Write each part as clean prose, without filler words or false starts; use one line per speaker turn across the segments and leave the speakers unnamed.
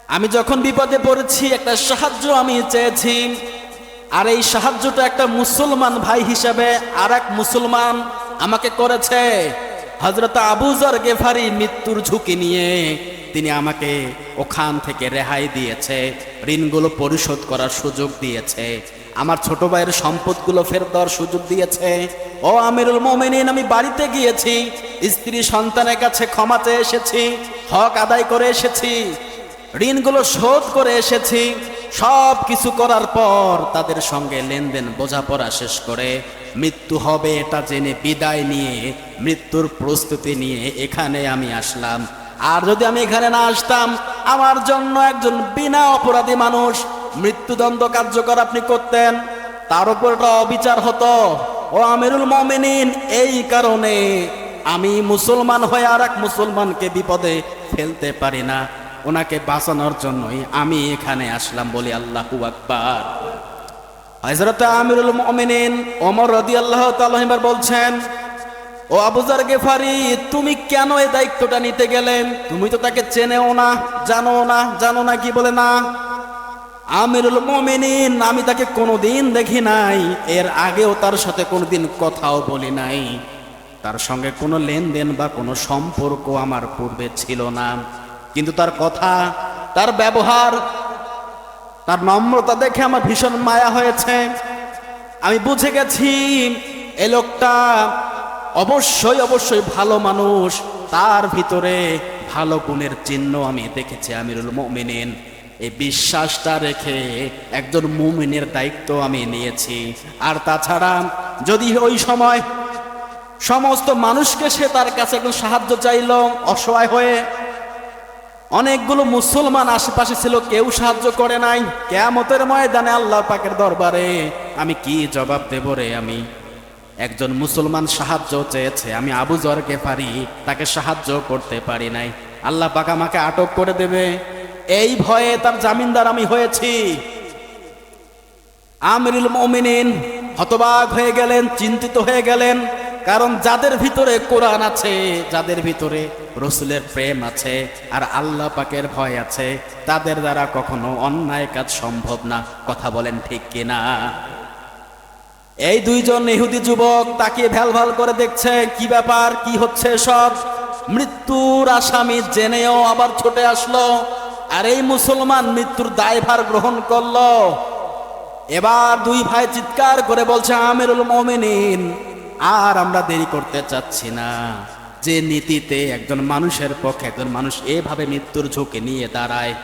আমি যখন বিপদে পড়েছি একটা সাহায্য আমি চেয়েছি, আর এই সাহায্যটা একটা মুসলমান ভাই হিসাবে আর এক মুসলমান আমাকে করেছে। হযরত আবু যর গেফারি মৃত্যুর ঝুঁকি নিয়ে তিনি আমাকে ওখান থেকে রেহাই দিয়েছে, ঋণগুলো পরিশোধ করার সুযোগ দিয়েছে, আমার ছোট ভাইয়ের সম্পদগুলো ফেরত দেওয়ার সুযোগ দিয়েছে। ও আমিরুল মুমিনিন, আমি বাড়িতে গিয়েছি, স্ত্রী সন্তানের কাছে ক্ষমা চেয়ে এসেছি, হক আদায় করে এসেছি, ঋণগুলো শোধ করে এসেছি। সব কিছু করার পর তাদের সঙ্গে লেনদেন বোঝাপড়া শেষ করে মৃত্যু হবে এটা জেনে বিদায় নিয়ে মৃত্যুর প্রস্তুতি নিয়ে এখানে আমি আসলাম। আর যদি আমি এখানে না আসতাম, আমার জন্য একজন বিনা অপরাধী মানুষ মৃত্যুদণ্ড কার্যকর আপনি করতেন, তার উপর একটা অবিচার হতো। ও আমিরুল মুমিনিন, এই কারণে আমি মুসলমান হয়ে আর এক মুসলমানকে বিপদে ফেলতে পারি না, ওনাকে বাঁচানোর জন্যই আমি এখানে আসলাম বলি আল্লাহু আকবার। হযরত আমিরুল মুমিনিন ওমর রাদিয়াল্লাহু তাআলা আনহু বলছেন, ও আবু যর গেফারি, তুমি কেন এই দায়িত্বটা নিতে গেলেন? তুমি তো তাকে চেনেও না, জানো না কি বলে না? আমিরুল মুমিনিন, আমি তাকে কোনোদিন দেখি নাই, এর আগেও তার সাথে কোনোদিন কথাও বলি নাই, তার সঙ্গে কোনো লেনদেন বা কোনো সম্পর্ক আমার পূর্বে ছিল না, কিন্তু তার কথা, তার ব্যবহার, তার নম্রতা দেখে আমার ভীষণ মায়া হয়েছে। আমি বুঝে গেছি এই লোকটা অবশ্যই ভালো মানুষ, তার ভিতরে ভালো গুণের চিহ্ন আমি দেখেছি। আমিরুল মুমিনিন, এই বিশ্বাসটা রেখে একজন মুমিনের দায়িত্ব আমি নিয়েছি। আর তাছাড়া যদি ওই সময় সমস্ত মানুষকে সে তার কাছে একটু সাহায্য চাইল অসহায় হয়ে, অনেকগুলো মুসলমান আশেপাশে ছিল, কেউ সাহায্য করে নাই, কিয়ামতের ময়দানে আল্লাহ পাকের দরবারে আমি কি জবাব দেব রে? আমি একজন মুসলমান সাহায্য চেয়েছে, আমি আবু যর গেফারি তাকে সাহায্য করতে পারি নাই, আল্লাহ পাক আমাকে আটক করে দেবে, এই ভয়ে তার জামিনদার আমি হয়েছি। আমিরুল মুমিনিন হতবাক হয়ে গেলেন, চিন্তিত হয়ে গেলেন, কারণ যাদের ভিতরে কোরআন আছে, যাদের ভিতরে রসুলের প্রেম আছে আর আল্লাহ পাকের ভয় আছে, তাদের দ্বারা কখনো অন্যায় কাজ সম্ভব না। কথা বলেন ঠিক কিনা? এই দুইজন ইহুদি যুবক তাকিয়ে ভ্যালভাল করে দেখছে, কি ব্যাপার, কি হচ্ছে সব। মৃত্যুর আসামি জেনেও আবার ছুটে আসলো, আর এই মুসলমান মৃত্যুর দায়ভার গ্রহণ করলো। এবার দুই ভাই চিৎকার করে বলছে, আমিরুল মুমিনিন, আর আমরা দেরি করতে চাচ্ছি না। যে নীতিতে একজন মানুষের পক্ষে একজন মানুষ এভাবে মৃত্যুর ঝুঁকি নিয়ে দাঁড়ায়,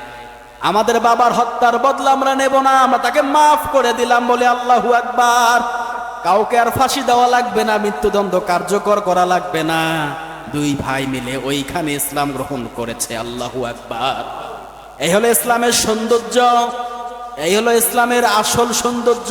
আমাদের বাবার হত্যার বদলা আমরা নেব না, আমরা তাকে মাফ করে দিলাম বলে আল্লাহু আকবার। কাউকে আর ফাঁসি দেওয়া লাগবে না, মৃত্যুদণ্ড কার্যকর করা লাগবে না। দুই ভাই মিলে ওইখানে ইসলাম গ্রহণ করেছে। আল্লাহু আকবার। এই হলো ইসলামের সৌন্দর্য, এই হলো ইসলামের আসল সৌন্দর্য।